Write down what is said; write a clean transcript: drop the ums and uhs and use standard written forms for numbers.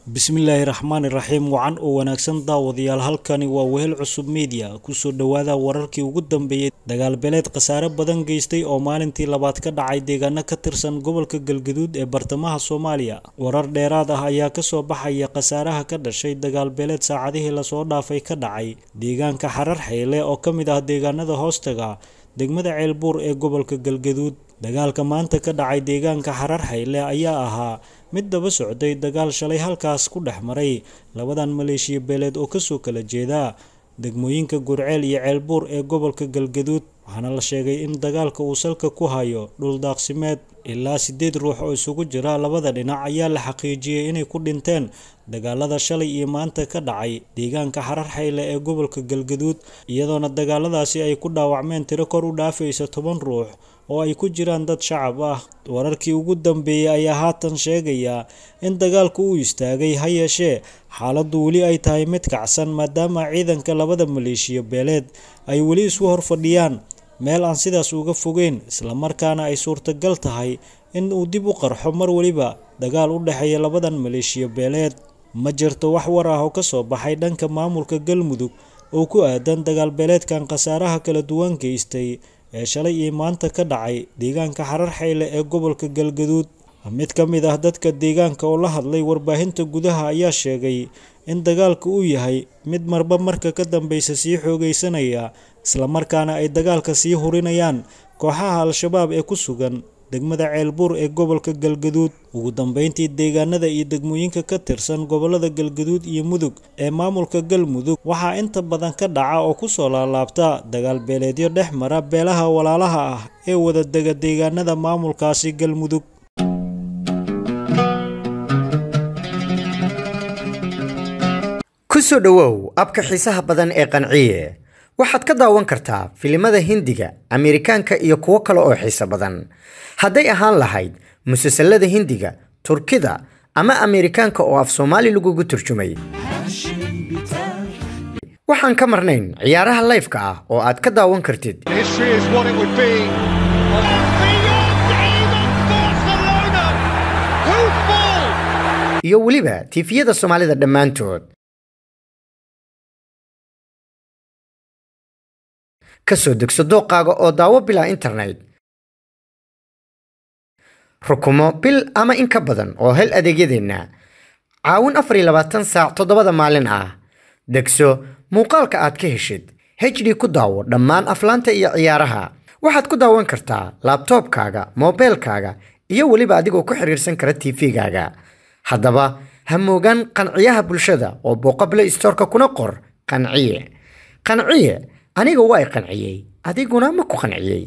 Bismillahirrahmanirrahiim wacan oo wanaagsan daawadayaal halkani waa wehel cusub media ku soo dhawaada wararkii ugu dambeeyay dagaal beeleed khasaare badan geystay oo maalintii labaad ka dhacay deegaano ka tirsan gobolka Galgaduud ee bartamaha Soomaaliya. Warar dheeraad ah ayaa ka soo baxaya khasaaraha ka dhashay dagaal beeleed saacadihii la soo dhaafay ka dhacay deegaanka Xarar Xeyle oo ka mid ah deegaanada hoostaga degmada Ceelbuur ee gobolka Galgaduud. Dagaalka maanta ka dhacay deegaanka Xarar Xeyle ayaa ahaa mid daba socday dagaal shalay halkaas ku dhex maray labadan maleeshiya beeleed oo ka soo kala jeeda degmooyinka Gurceel iyo Ceelbuur ee gobolka Galgaduud. Waxaana la sheegay in dagaalka uu salka ku hayo dhul daaqsimeed. Ilaa 8 ruux oo isugu jira labada dhinac ayaa la xaqiijiyay inay ku dhinteen dagaalada shalay iyo maanta ka dhacay deegaanka Xarar Xeyle ee gobolka Galgaduud, iyadoona dagaaladaasi ay ku dhaawacmeen tiro kor u dhaafaysa 10 ruux oo ay ku jiraan dad shacab ah. Wararkii ugu dambeeyay ayaa haatan sheegaya in dagaalku uu istaagay, ha yeeshee xaaladdu weli ay tahay mid kacsan maadaama ciidanka labada maleeshiya beeleed ay weli isu hor fadhiyaan meel aan sidaas uga fogeyn, isla markaana ay suurtagal tahay in uu dib u qarxo mar waliba dagaal u dhexeeya labadan maleeshiya beeleed. Ma jirto wax war ah oo ka soo baxay dhanka maamulka Galmudug oo ku aadan dagaal beeleedkan khasaaraha kala duwan geystay ee shalay iyo maanta ka dhacay deegaanka Xarar Xeyle ee gobolka Galgaduud. Mid ka mid ah dadka deegaanka oo la hadlay warbaahinta gudaha ayaa sheegay in dagaalku uu yahay mid marba marka ka dambeysa sii xoogeysanaya, isla markaana ay dagaalka sii hurinayaan kooxaha Al-Shabaab ee ku sugan degmada Ceelbuur ee gobolka Galgaduud. Ugu dambeyntii, deegaanada iyo degmooyinka ka tirsan gobolada Galgaduud iyo Mudug ee maamulka Galmudug waxaa inta badan ka dhaca oo ku soo laalaabta dagaal beeleedyo dhex mara beelaha walaalaha ah ee wada dega deegaanada maamulkaasi Galmudug. ku soo dhawow abka xiisaha badan ee qanciye. waxaad ka daawan kartaa filimada Hindiga, Ameerikaanka iyo kuwo kale oo xiiso badan. hadday ahaan lahayd musalsalada Hindiga, Turkida ama Ameerikaanka oo af Soomaali lagu turjumay. waxaan ka marnayn ciyaaraha live-ka ah oo aad ka daawan kartid iyo weliba tifiyada Soomaalida dhammaantood. kasoo degso dooqaaga oo daawo bilaa internet, rukumo bil ama in ka badan oo hel adeegyadeena caawin 24 saac 7 maalin ah. degso muuqaalka aad ka heshid HD ku daawo dhammaan aflaanta iyo ciyaaraha. waxaad ku daawan kartaa laptopkaaga, mobilkaaga iyo weliba adigoo ku xiriirsan kara TV-gaaga. haddaba ha moogaan qanciyaha bulshada oo booqo Play Store-ka kuna qor qanciye. aniga waa qanciyay, adiguna ma ku qanciyay?